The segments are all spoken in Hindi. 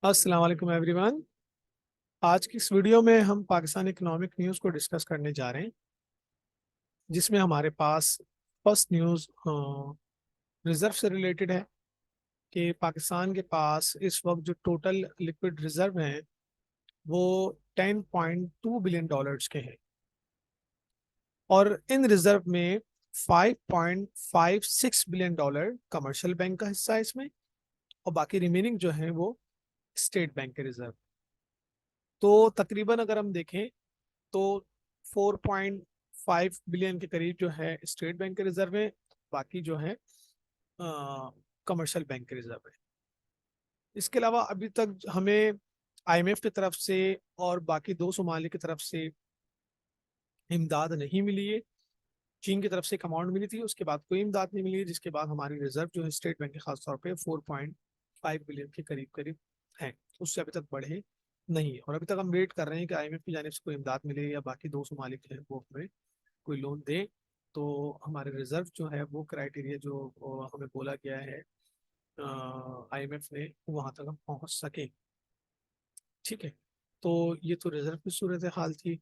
अस्सलाम वालेकुम एवरीवन। आज की इस वीडियो में हम पाकिस्तान इकोनॉमिक न्यूज़ को डिस्कस करने जा रहे हैं, जिसमें हमारे पास फर्स्ट न्यूज़ रिजर्व से रिलेटेड है कि पाकिस्तान के पास इस वक्त जो टोटल लिक्विड रिजर्व हैं वो 10.2 बिलियन डॉलर्स के हैं, और इन रिजर्व में 5.56 बिलियन डॉलर कमर्शियल बैंक का हिस्सा है इसमें, और बाकी रिमेनिंग जो है वो स्टेट बैंक के रिजर्व। तो तकरीबन अगर हम देखें तो 4.5 बिलियन के करीब जो है स्टेट बैंक के रिजर्व है, बाकी जो है कमर्शियल बैंक के रिजर्व है। इसके अलावा अभी तक हमें आईएमएफ की तरफ से और बाकी दो ममालिक की तरफ से इमदाद नहीं मिली है। चीन की तरफ से एक अमाउंट मिली थी, उसके बाद कोई इमदाद नहीं मिली है, जिसके बाद हमारी रिजर्व जो है स्टेट बैंक के खासतौर पे 4.5 बिलियन के करीब करीब है। उससे अभी तक बढ़े नहीं है, और अभी तक हम वेट कर रहे हैं कि आईएमएफ की जानिब से कोई इमदाद मिले या बाकी दो ममालिक हैं वो हमें कोई लोन दे, तो हमारे रिजर्व जो है वो क्राइटेरिया जो हमें बोला गया है आईएमएफ ने, वहां तक हम पहुंच सके। ठीक है, तो ये तो रिजर्व की सूरत हाल थी।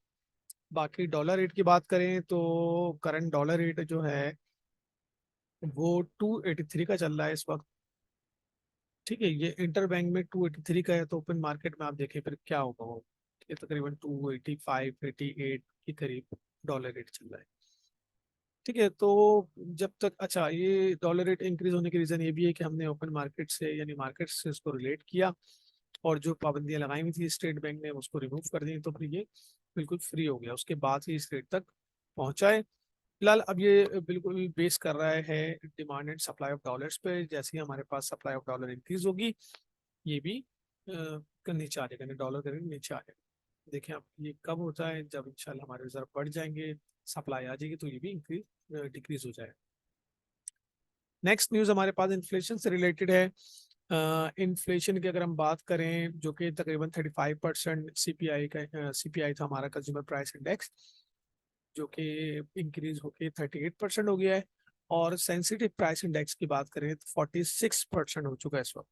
बाकी डॉलर रेट की बात करें तो करंट डॉलर रेट जो है वो 283 का चल रहा है इस वक्त। ठीक है, ये इंटर बैंक में 283 का है, तो ओपन मार्केट में आप देखें फिर क्या होगा वो, ये तकरीबन 285-88 के करीब डॉलर रेट चल रहा है। ठीक है, तो जब तक अच्छा, ये डॉलर रेट इंक्रीज होने की रीज़न ये भी है कि हमने ओपन मार्केट से यानी मार्केट से इसको रिलेट किया, और जो पाबंदियां लगाई हुई थी स्टेट बैंक ने उसको रिमूव कर दी, तो फिर ये बिल्कुल फ्री हो गया, उसके बाद ही इस रेट तक पहुंचा है। फिलहाल अब ये बिल्कुल बेस कर रहा है demand and supply of dollars पे। जैसे ही हमारे पास सप्लाई ऑफ डॉलर इंक्रीज होगी, ये भी नीचे आ जाएगा, डॉलर का रेट नीचे आ जाएगा। देखें अब ये कब होता है, जब इंशाल्लाह हमारे रिजर्व बढ़ जाएंगे, सप्लाई आ जाएगी, तो ये भी इंक्रीज डिक्रीज हो जाएगा। नेक्स्ट न्यूज़ हमारे पास इन्फ्लेशन से रिलेटेड है। इन्फ्लेशन की अगर हम बात करें, जो कि तकरीबन 35% सीपीआई का सीपीआई था हमारा कंज्यूमर प्राइस इंडेक्स, जो कि इंक्रीज होके 38% हो गया है। और सेंसिटिव प्राइस इंडेक्स की बात करें तो 46% हो चुका है इस वक्त।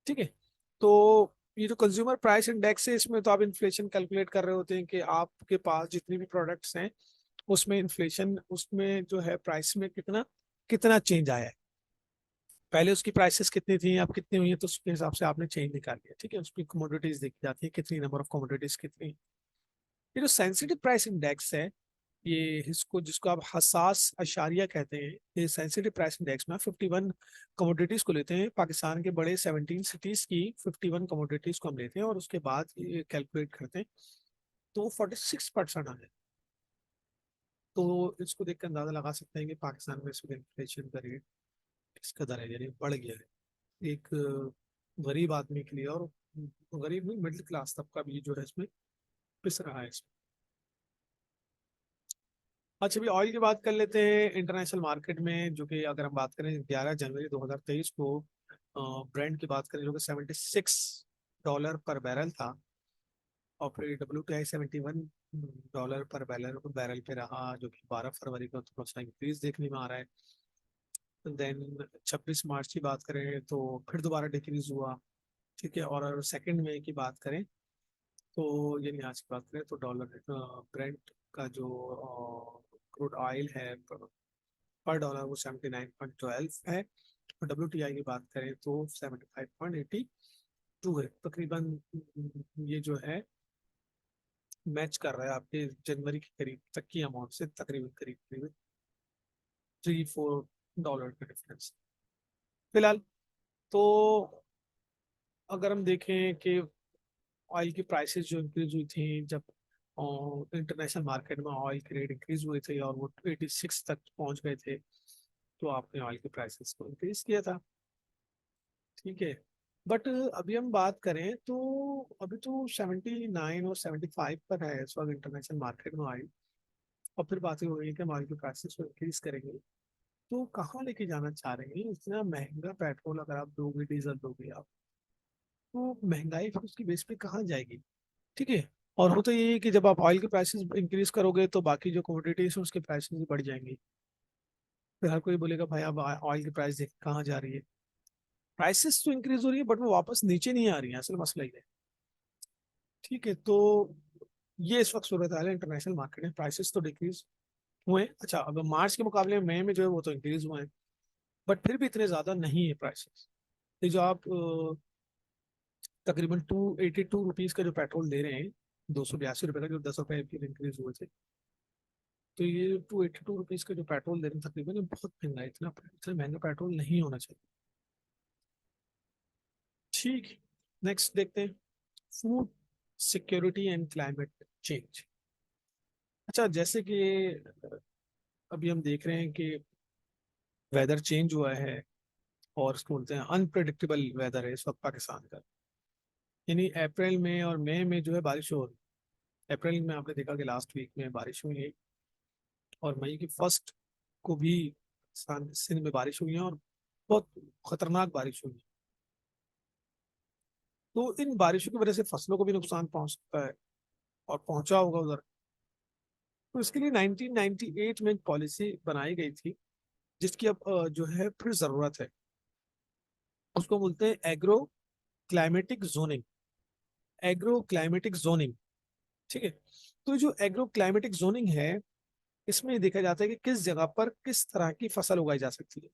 ठीक है, तो ये जो कंज्यूमर प्राइस इंडेक्स है, इसमें तो आप इन्फ्लेशन कैलकुलेट कर रहे होते हैं कि आपके पास जितनी भी प्रोडक्ट्स हैं उसमें इन्फ्लेशन, उसमें जो है प्राइस में कितना कितना चेंज आया है। पहले उसकी प्राइसेस कितनी थी, अब कितनी हुई है, तो उसके हिसाब से आपने चेंज निकाल लिया। ठीक है, उसकी कमोडिटीज देखी जाती है, कितनी नंबर ऑफ कमोडिटीज कितनी। ये जो सेंसिटिव प्राइस इंडेक्स है, ये इसको जिसको आप हसास अशारिया कहते हैं, ये सेंसिटिव प्राइस इंडेक्स में 51 कमोडिटीज को लेते हैं। पाकिस्तान के बड़े 17 सिटीज की 51 कमोडिटीज को हम लेते हैं और उसके बाद ये कैलकुलेट करते हैं, तो 46% आ है। तो इसको देख कर अंदाजा लगा सकते हैं कि पाकिस्तान में इसमें इन्फ्लेशन का रेट किस कदर है, यानी बढ़ गया है एक गरीब आदमी के लिए, और गरीब नहीं, मिडिल क्लास तबका भी जो है इसमें पिस रहा है इसमें। अच्छा, अभी ऑयल की बात कर लेते हैं। इंटरनेशनल मार्केट में जो कि अगर हम बात करें 11 जनवरी 2023 को, ब्रेंट की बात करें जो कि $76 पर बैरल था, और फिर WTI $71 पर बैरल बैरल पे रहा, जो कि 12 फरवरी को थोड़ा सा इंक्रीज देखने में आ रहा है। देन 26 मार्च की बात करें तो फिर दोबारा डिक्रीज हुआ। ठीक है, और सेकेंड मई की बात करें तो यानी आज की बात करें तो डॉलर ब्रेंट का जो क्रूड ऑयल है पर डॉलर वो 79.12 है, और WTI की बात करें तो 75.82 है तकरीबन। ये जो है मैच कर रहा है आपके जनवरी के करीब तक की अमाउंट से, तकरीबन करीब करीब $3-4 का डिफरेंस फिलहाल। तो अगर हम देखें कि ऑयल की प्राइसेस जो इंक्रीज हुई थी, जब इंटरनेशनल मार्केट में ऑयल के रेट इंक्रीज हुए थे और वो 86 तक पहुंच गए थे, तो आपने ऑयल की प्राइसेस को इंक्रीज किया था। ठीक है, बट अभी हम बात करें तो अभी तो 79 और 75 पर है इस वक्त इंटरनेशनल मार्केट में ऑयल, और फिर बातें हो रही है कि हम ऑयल की प्राइसेस को इंक्रीज करेंगे। तो कहाँ लेके जाना चाह रहे हैं? इतना महंगा पेट्रोल अगर आप दोगे, डीजल दोगे आप, तो महंगाई फिर उसकी बेस पे कहाँ जाएगी? ठीक है, और होता ये है कि जब आप ऑयल के प्राइसेस इंक्रीज करोगे तो बाकी जो कमोडिटीज हैं उसके प्राइसेस भी बढ़ जाएंगी। फिर हर कोई बोलेगा भाई अब ऑयल की प्राइस देख कहाँ जा रही है। प्राइसेस तो इंक्रीज हो रही है बट वो वापस नीचे नहीं आ रही है, असल मसला ये है। ठीक है, तो ये इस वक्त सूरत हाल है इंटरनेशनल मार्केट में। प्राइसेस तो डिक्रीज हुए हैं, अच्छा अब मार्च के मुकाबले में मई में जो है वो तो इंक्रीज हुए हैं, बट फिर भी इतने ज़्यादा नहीं है प्राइसेस। ये जो आप तकरीबन 282 रुपीज़ का जो पेट्रोल दे रहे हैं, 282 रुपये का, जो 10 रुपये फिर इंक्रीज हुए थे, तो ये 282 रुपीज़ का जो पेट्रोल दे रहे हैं तकरीबन, ये बहुत महंगा है। इतना इतना महंगा पेट्रोल नहीं होना चाहिए। ठीक, नेक्स्ट देखते हैं, food security and climate change. अच्छा, जैसे कि अभी हम देख रहे हैं कि वेदर चेंज हुआ है, और इसको बोलते हैं अनप्रिडिक्टेबल वेदर है इस वक्त पाकिस्तान का। यानी अप्रैल में और मई में जो है बारिश हो रही है। अप्रैल में आपने देखा कि लास्ट वीक में बारिश हुई है, और मई की फर्स्ट को भी सिंध में बारिश हुई है, और बहुत खतरनाक बारिश हुई है। तो इन बारिशों की वजह से फसलों को भी नुकसान पहुंच सकता है, और पहुंचा होगा उधर। तो इसके लिए 1998 में एक पॉलिसी बनाई गई थी, जिसकी अब जो है फिर जरूरत है। उसको बोलते हैं agro climatic zoning. Agro climatic zoning, ठीक है। तो जो एग्रो क्लाइमेटिक जोनिंग है, इसमें ये देखा जाता है कि किस जगह पर किस तरह की फसल उगाई जा सकती है।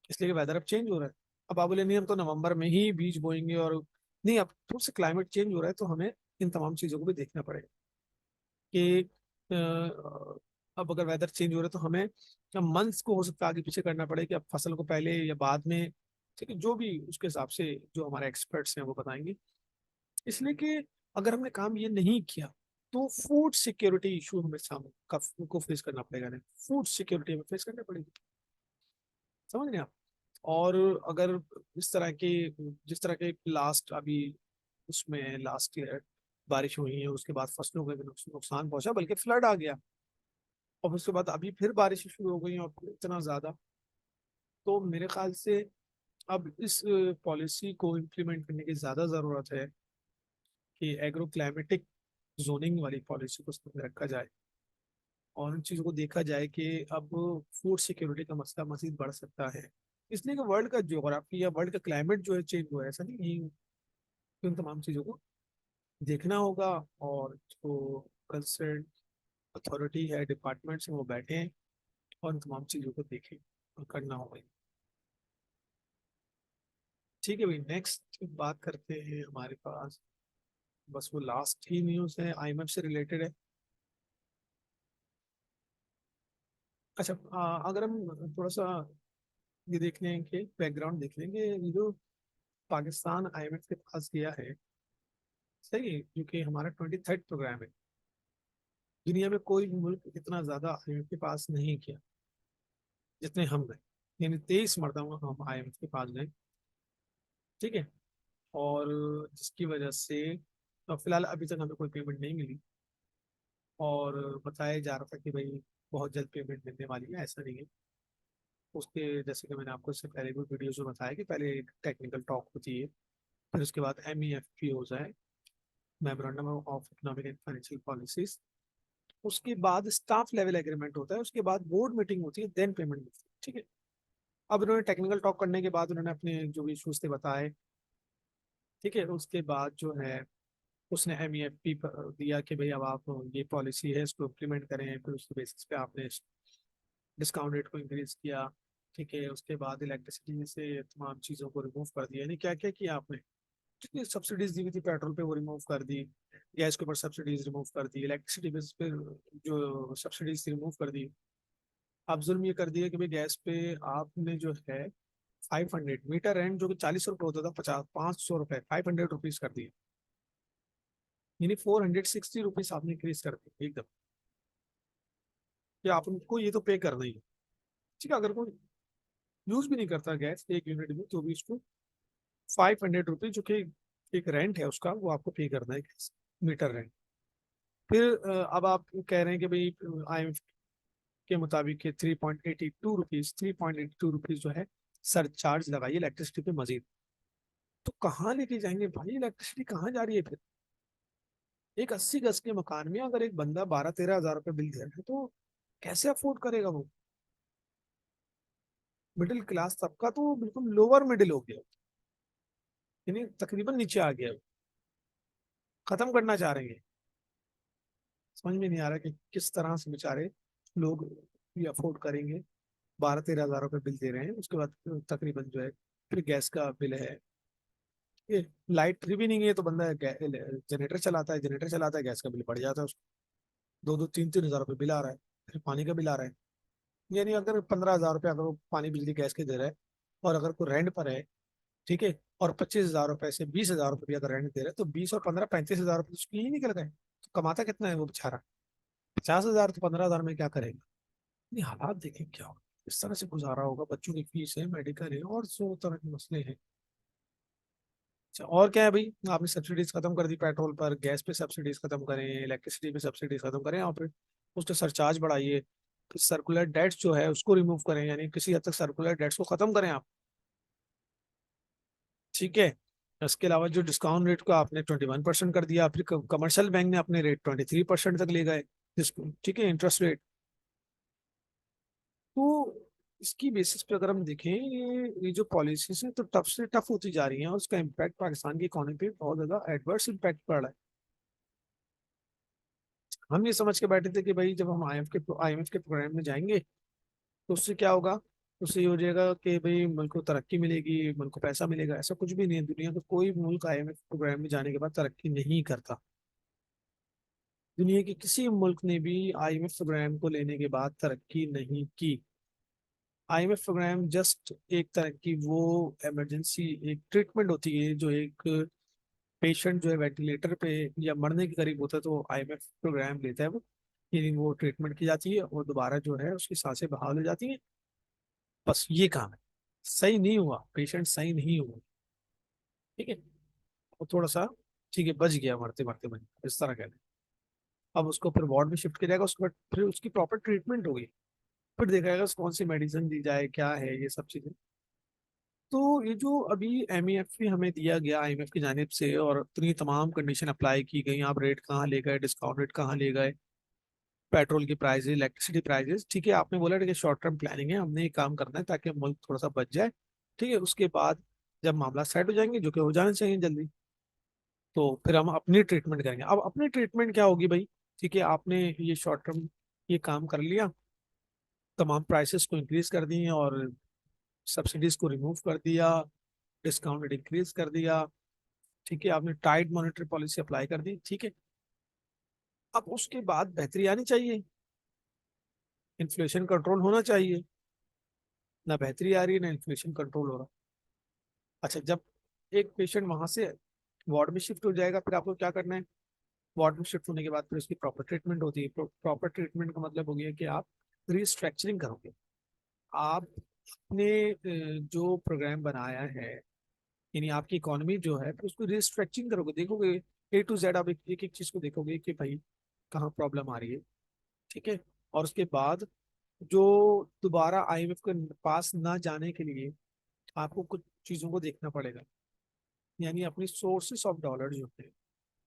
इसलिए वेदर अब चेंज हो रहा है। अब आप बोले नहीं हम तो नवंबर में ही बीज बोएंगे, और नहीं, अब थोड़ा सा क्लाइमेट चेंज हो रहा है, तो हमें इन तमाम चीज़ों को भी देखना पड़ेगा कि अब अगर वेदर चेंज हो रहा है तो हमें मंथ्स को हो सकता है आगे पीछे करना पड़े, कि अब फसल को पहले या बाद में। ठीक है, जो भी उसके हिसाब से जो हमारे एक्सपर्ट्स हैं वो बताएंगे। इसलिए कि अगर हमने काम ये नहीं किया, तो फूड सिक्योरिटी इशू हमें सामने को फेस करना पड़ेगा। नहीं, फूड सिक्योरिटी हमें फेस करनी पड़ेगी, समझ रहे हैं आप। और अगर इस तरह के, जिस तरह के लास्ट अभी उसमें लास्ट ईयर बारिश हुई है, उसके बाद फसलों को भी नुकसान पहुंचा, बल्कि फ्लड आ गया, और उसके बाद अभी फिर बारिश शुरू हो गई, और इतना ज्यादा। तो मेरे ख्याल से अब इस पॉलिसी को इम्प्लीमेंट करने की ज्यादा जरूरत है, कि एग्रो क्लाइमेटिक जोनिंग वाली पॉलिसी को सामने रखा जाए, और उन चीज़ों को देखा जाए कि अब फूड सिक्योरिटी का मसला मजीद बढ़ सकता है। इसलिए कि वर्ल्ड का ज्योग्राफी या वर्ल्ड का क्लाइमेट जो है चेंज हुआ है, ऐसा नहीं है। तो इन तमाम चीज़ों को देखना होगा, और जो कंसर्न अथॉरिटी है, डिपार्टमेंट्स हैं, वो बैठे हैं और इन तमाम चीज़ों को देखें और करना होगा। ठीक है भाई, नेक्स्ट बात करते हैं। हमारे पास बस वो लास्ट ही न्यूज़ है, आईएमएफ से रिलेटेड है। अच्छा, अगर हम थोड़ा सा ये देख लें कि बैकग्राउंड देख लेंगे, ये जो पाकिस्तान आईएमएफ के पास गया है, सही है, क्योंकि हमारा 23rd प्रोग्राम है। दुनिया में कोई भी मुल्क इतना ज्यादा आईएमएफ के पास नहीं किया जितने हम गए। यानी 23 मरतबा हम आईएमएफ के पास गए, ठीक है। और जिसकी वजह से फिलहाल अभी तक हमें कोई पेमेंट नहीं मिली, और बताया जा रहा था कि भाई बहुत जल्द पेमेंट मिलने वाली है, ऐसा नहीं है। उसके जैसे कि मैंने आपको इससे पहले भी वीडियोज में बताया कि पहले टेक्निकल टॉक होती है, फिर उसके बाद MEFP हो जाए, memorandum of economic and financial policies. उसके बाद स्टाफ लेवल एग्रीमेंट होता है, उसके बाद बोर्ड मीटिंग होती है, देन पेमेंट मिलती है, ठीक है। अब उन्होंने टेक्निकल टॉक करने के बाद उन्होंने अपने जो भी इशूज थे बताए, ठीक है। उसके बाद जो है उसने MEFP दिया कि भाई अब आप ये पॉलिसी है इसको इम्प्लीमेंट करें, फिर उसके बेसिस पे आपने डिस्काउंट रेट को इंक्रीज किया, ठीक है। उसके बाद इलेक्ट्रिसिटी से तमाम चीज़ों को रिमूव कर दिया, यानी क्या क्या किया आपने। जितनी सब्सिडीज दी हुई थी पेट्रोल पे वो रिमूव कर दी, गैस के ऊपर सब्सिडीज रिमूव कर दी, इलेक्ट्रिसिटी पे जो सब्सिडीज थी रिमूव कर दी। अब जुल्म ये कर दिया कि भाई गैस पे आपने जो है 500 मीटर रेंट, जो कि 40 रुपये होता था, 500 रुपये, 500 रुपीज कर दिए। यानी 460 रुपीज आपने इंक्रीज कर दी एकदम, कि आपको ये तो पे करना ही है, ठीक है। अगर कोई यूज भी नहीं करता गैस एक यूनिट में, तो भी उसको 500 रुपीज, जो कि एक रेंट है उसका, वो आपको पे करना है, गैस मीटर रेंट। फिर अब आप कह रहे हैं कि भाई IMF के मुताबिक 3.82 रुपीज जो है सर चार्ज लगाइए इलेक्ट्रिसिटी पे मजीद। तो कहाँ लेके जाएंगे भाई, इलेक्ट्रिसिटी कहाँ जा रही है फिर। एक 80 गज के मकान में अगर एक बंदा 12-13 हज़ार रुपये बिल दे रहा है, तो कैसे अफोर्ड करेगा वो। मिडिल क्लास तबका तो बिल्कुल लोअर मिडिल हो गया। यानी तकरीबन नीचे आ गया, खत्म करना चाह रहे हैं। समझ में नहीं आ रहा कि किस तरह से बेचारे लोग ये अफोर्ड करेंगे। 12-13 हज़ार रुपये बिल दे रहे हैं, उसके बाद तकरीबन जो है फिर गैस का बिल है, ये लाइट फ्री भी नहीं है तो बंदा जनरेटर चलाता है, जनरेटर चलाता है, गैस का बिल बढ़ जाता है उसको। 2-2 3-3 हज़ार रुपये बिल आ रहा है, फिर पानी का बिल आ रहा है। यानी अगर 15 हज़ार रुपये अगर वो पानी बिजली गैस के दे रहा है, और अगर कोई रेंट पर है, ठीक है, और 25 हज़ार रुपये से 20 हज़ार रुपये भी अगर रेंट दे रहे हैं, तो 20 और 15 35 हज़ार रुपये उसको यही निकल गए। तो कमाता कितना है वो बेचारा? 50 हज़ार, तो 15 हज़ार में क्या करेगा? नहीं, हालात देखें क्या हो, इस तरह से गुजारा होगा, बच्चों की फीस है, मेडिकल है, और 100 तरह के मसले हैं। अच्छा, और क्या है भाई? आपने सब्सिडीज खत्म कर दी, पेट्रोल पर, गैस पे सब्सिडीज खत्म करें, इलेक्ट्रिसिटी पे सब्सिडीज खत्म करें, और फिर उसके सरचार्ज बढ़ाइए। सर्कुलर डेट्स जो है उसको रिमूव करें, यानी किसी हद तक सर्कुलर डेट्स को खत्म करें आप। ठीक है। इसके अलावा जो डिस्काउंट रेट को आपने 21% कर दिया, फिर कमर्शियल बैंक ने अपने रेट 23% तक ले गए, जिसको ठीक है इंटरेस्ट रेट। तो इसकी बेसिस पे अगर हम देखें, ये जो पॉलिसीज हैं तो टफ से टफ होती जा रही हैं, और उसका इम्पैक्ट पाकिस्तान की इकोनॉमी पे बहुत ज्यादा एडवर्स इम्पैक्ट पड़ रहा है। हम ये समझ के बैठे थे कि भाई जब हम आईएमएफ के प्रोग्राम में जाएंगे तो उससे क्या होगा, उससे ये हो जाएगा कि भाई मुल्क को तरक्की मिलेगी, मुल्क को पैसा मिलेगा। ऐसा कुछ भी नहीं है, दुनिया का कोई मुल्क आईएमएफ प्रोग्राम में जाने के बाद तरक्की नहीं करता। दुनिया के किसी मुल्क ने भी आईएमएफ प्रोग्राम को लेने के बाद तरक्की नहीं की। आईएमएफ प्रोग्राम जस्ट एक तरह की वो इमरजेंसी एक ट्रीटमेंट होती है, जो एक पेशेंट जो है वेंटिलेटर पे या मरने के करीब होता है तो आईएमएफ प्रोग्राम लेता है वो, यानी वो ट्रीटमेंट की जाती है और दोबारा जो है उसकी सांसें बहाल हो जाती हैं। बस ये काम है। सही नहीं हुआ पेशेंट, सही नहीं हुआ, ठीक है, वो थोड़ा सा ठीक है बच गया, मरते मरते बच गया, इस तरह कहते हैं। अब उसको फिर वार्ड में शिफ्ट किया जाएगा, उसके बाद फिर उसकी प्रॉपर ट्रीटमेंट होगी, फिर देखा जाएगा कौन सी मेडिसिन दी जाए, क्या है ये सब चीजें। तो ये जो अभी एमईएफ भी हमें दिया गया आईएमएफ की जानिब से, और इतनी तमाम कंडीशन अप्लाई की गई, आप रेट कहाँ ले गए, डिस्काउंट रेट कहाँ ले गए, पेट्रोल की प्राइसेस, इलेक्ट्रिसिटी प्राइसेस, ठीक है, आपने बोला कि शॉर्ट टर्म प्लानिंग है, हमने ये काम करना है ताकि मुल्क थोड़ा सा बच जाए। ठीक है, उसके बाद जब मामला सेट हो जाएंगे, जो कि हो जाने चाहिए जल्दी, तो फिर हम अपनी ट्रीटमेंट करेंगे। अब अपनी ट्रीटमेंट क्या होगी भाई? ठीक है, आपने ये शॉर्ट टर्म ये काम कर लिया, तमाम प्राइसेस को इंक्रीज कर दिए, और सब्सिडीज को रिमूव कर दिया, डिस्काउंट रेट इंक्रीज कर दिया, ठीक है, आपने टाइट मॉनेटरी पॉलिसी अप्लाई कर दी, ठीक है। अब उसके बाद बेहतरी आनी चाहिए, इन्फ्लेशन कंट्रोल होना चाहिए। ना बेहतरी आ रही है, ना इन्फ्लेशन कंट्रोल हो रहा। अच्छा, जब एक पेशेंट वहां से वार्ड में शिफ्ट हो जाएगा, फिर आपको क्या करना है? वार्ड में शिफ्ट होने के बाद फिर उसकी प्रॉपर ट्रीटमेंट होती है। प्रॉपर ट्रीटमेंट का मतलब हो गया कि आप रिस्ट्रक्चरिंग करोगे। आप अपने जो प्रोग्राम बनाया है, यानी आपकी इकोनॉमी जो है, फिर उसको रिस्ट्रक्चरिंग करोगे, देखोगे A to Z, आप एक एक चीज को देखोगे कि भाई कहाँ प्रॉब्लम आ रही है, ठीक है। और उसके बाद जो दोबारा आईएमएफ के पास ना जाने के लिए आपको कुछ चीजों को देखना पड़ेगा, यानी अपनी सोर्सेस ऑफ डॉलर जो है,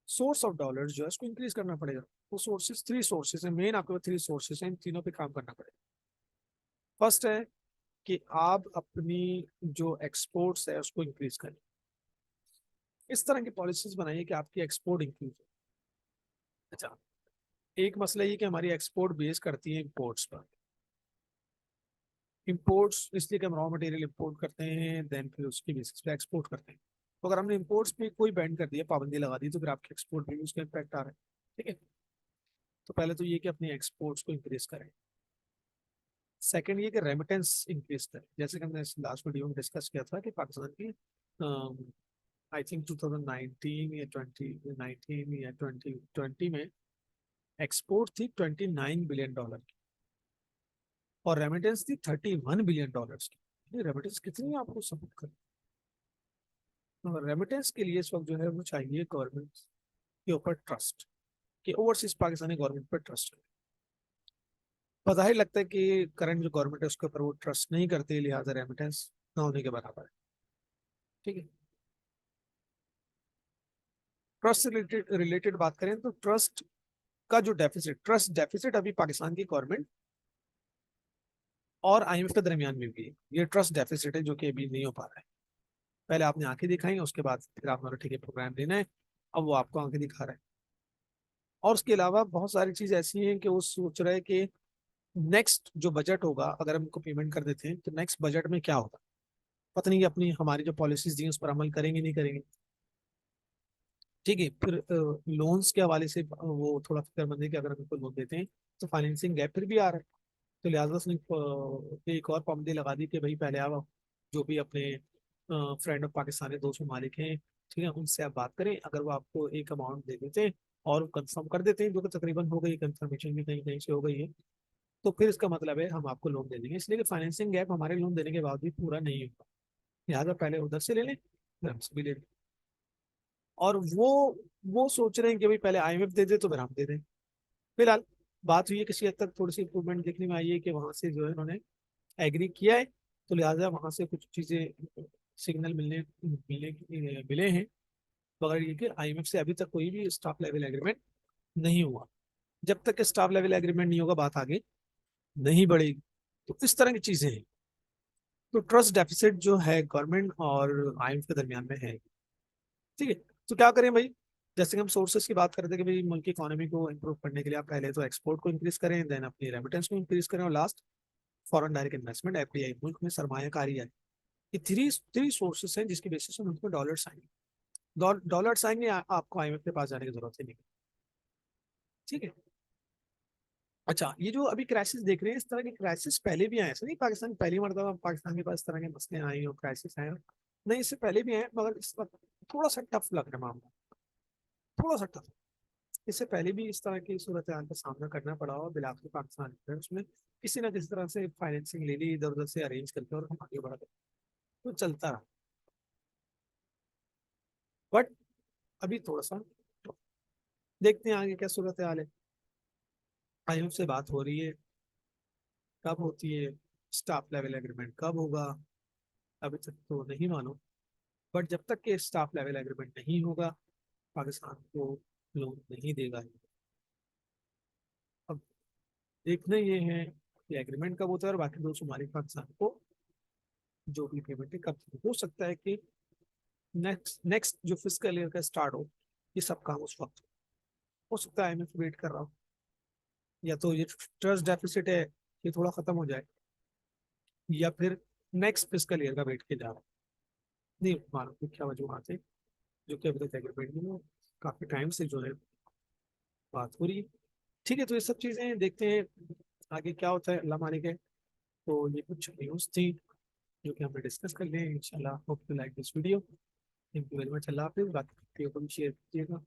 सोर्स ऑफ डॉलर जो है उसको इंक्रीज करना पड़ेगा। वो सोर्सेस, 3 सोर्सेस है मेन, आपके पास 3 सोर्सेस हैं, इन तीनों पे काम करना पड़ेगा। फर्स्ट है कि आप अपनी जो एक्सपोर्ट्स है उसको इंक्रीज करें, इस तरह की पॉलिसीज बनाइए कि आपकी एक्सपोर्ट इंक्रीज हो। अच्छा, एक मसला ये कि हमारी एक्सपोर्ट बेस करती है इंपोर्ट्स पर। इंपोर्ट्स इसलिए कि हम रॉ मटेरियल इंपोर्ट करते हैं, देन फिर उसकी बेसिस पे एक्सपोर्ट करते हैं। तो अगर हमने इंपोर्ट्स पे कोई बैंड कर दिया, पाबंदी लगा दी, तो फिर आपके एक्सपोर्ट पे भी उसका इम्पैक्ट आ रहा है। ठीक है, तो पहले तो ये कि अपनी एक्सपोर्ट्स को इंक्रीज करें। सेकंड ये कि रेमिटेंस इंक्रीज करें, जैसे कि हमने लास्ट वीडियो में डिस्कस किया था कि पाकिस्तान की आई थिंक 2019 या 2019 या 2020 में एक्सपोर्ट थी $29 बिलियन की, और रेमिटेंस थी $31 बिलियन की। रेमिटेंस कितनी है आपको सपोर्ट कर, रेमिटेंस के लिए इस वक्त जो है वो चाहिए गवर्नमेंट के ऊपर ट्रस्ट, कि ओवरसीज पाकिस्तानी गवर्नमेंट पर ट्रस्ट करें। पता ही लगता है कि करंट जो गवर्नमेंट है उसके ऊपर वो ट्रस्ट नहीं करती, लिहाजा रेमिटेंस ना होने के बराबर है। ठीक है, ट्रस्ट से रिलेटेड रिलेटेड बात करें तो ट्रस्ट डेफिसिट अभी पाकिस्तान की गवर्नमेंट और आईएमएफ के दरमियान में भी है। ये ट्रस्ट डेफिसिट है जो कि अभी नहीं हो पा रहा है। पहले आपने आंखें दिखाई, उसके बाद फिर आपने ठीक है प्रोग्राम लेना है, अब वो आपको आंखें दिखा रहा है। और उसके अलावा बहुत सारी चीज ऐसी हैं कि वो सोच रहे हैं कि नेक्स्ट जो बजट होगा, अगर हम इनको पेमेंट कर देते हैं तो नेक्स्ट बजट में क्या होगा, पता नहीं कि अपनी हमारी जो पॉलिसीज दी हैं उस पर अमल करेंगे नहीं करेंगे। ठीक है, फिर लोन्स के हवाले से वो थोड़ा फिक्रमंद है कि अगर हम इनको लोन देते हैं तो फाइनेंसिंग गैप फिर भी आ रहा है। तो लिहाजा उसने एक और पाबंदी लगा दी कि भाई पहले आप जो भी अपने फ्रेंड ऑफ पाकिस्तानी दोस्त मालिक हैं, ठीक है, उनसे आप बात करें, अगर वो आपको एक अमाउंट दे देते हैं और कंफर्म कर देते हैं, जो कि तकरीबन हो गई, कंफर्मेशन भी कहीं कहीं से हो गई है, तो फिर इसका मतलब है हम आपको लोन दे देंगे। इसलिए कि फाइनेंसिंग गैप हमारे लोन देने के बाद भी पूरा नहीं होगा, लिहाजा पहले उधर से ले लें फिर हमसे भी ले लें। और वो सोच रहे हैं कि भाई पहले आईएमएफ दे दे तो फिर हम दे दें। फिलहाल बात हुई है, किसी हद तक थोड़ी सी इंप्रूवमेंट देखने में आई है कि वहां से जो है उन्होंने एग्री किया है, तो लिहाजा वहां से कुछ चीजें सिग्नल मिलने मिलने मिले हैं, मगर ये कि आईएमएफ से अभी तक कोई भी स्टाफ लेवल एग्रीमेंट नहीं हुआ। जब तक स्टाफ लेवल एग्रीमेंट नहीं होगा बात आगे नहीं बढ़ेगी। तो इस तरह की चीजें हैं। तो ट्रस्ट डेफिसिट जो है गवर्नमेंट और आईएमएफ के दरमियान में है। ठीक है, तो क्या करें भाई, जैसे कि हम सोर्सेस की बात करते हैं कि भाई मुल्क की इकोनॉमी को इंप्रूव करने के लिए आप पहले तो एक्सपोर्ट को इंक्रीज करें, देन अपनी रेमिटेंस को इंक्रीज करें, और last foreign direct investment FDI, मुल्क में सरमायाकारी है। ये थ्री थ्री सोर्सेस हैं जिसकी बेसिस पे मुल्क में डॉलर्स आएंगे। डॉलर्स आएंगे, आपको आईएमएफ के पास जाने की जरूरत ही नहीं। ठीक है। अच्छा, ये जो अभी क्राइसिस देख रहे हैं, इस तरह के क्राइसिस पहले भी आए, ऐसा नहीं पाकिस्तान पहली मरतबा पाकिस्तान के पास इस तरह के मसले आए और क्राइसिस आए, नहीं इससे पहले भी आए, मगर इस वक्त थोड़ा सा टफ लग रहा है मामला, थोड़ा सा टफ। इससे पहले भी इस तरह की सूरत हाल का सामना करना पड़ा और बिलाखिर पाकिस्तान ने उसमें किसी ना किसी तरह से फाइनेंसिंग ले ली, इधर उधर से अरेंज करके, और हम आगे बढ़ गए, तो चलता रहा। बट अभी थोड़ा सा देखते हैं आगे क्या सूरत हाल है। आईएमएफ से बात हो रही है, कब होती है, स्टाफ लेवल एग्रीमेंट कब होगा, अभी तक तो नहीं मालूम। बट जब तक के स्टाफ लेवल एग्रीमेंट नहीं होगा, पाकिस्तान को लोन नहीं देगा। अब देखना ये है कि एग्रीमेंट कब होता है, और बाकी दो शुमारी पाकिस्तान को जो भी पेमेंट है कब हो सकता है कि नेक्स्ट नेक्स्ट जो फिजिकल ईयर का स्टार्ट हो, ये सब काम उस वक्त हो सकता है। आईएमएफ वेट कर रहा हूँ, या तो ये ट्रस्ट डेफिसिट है ये थोड़ा खत्म हो जाए, या फिर नेक्स्ट फिजिकल ईयर का वेट किया जा रहा है। नहीं मालूम कि क्या वजूहत है, जो कि अभी तक एग्रीमेंट नहीं हुआ, काफी टाइम से जो है बात हो रही है। ठीक है, तो ये सब चीजें देखते हैं आगे क्या होता है, अल्लाह मालिक है। तो ये कुछ न्यूज़ थी जो कि हमने डिस्कस कर लिए। इंशाल्लाह hope to like this video. Thank you very much, अल्लाह हाफिज़। बाकी वीडियो को भी शेयर कीजिएगा।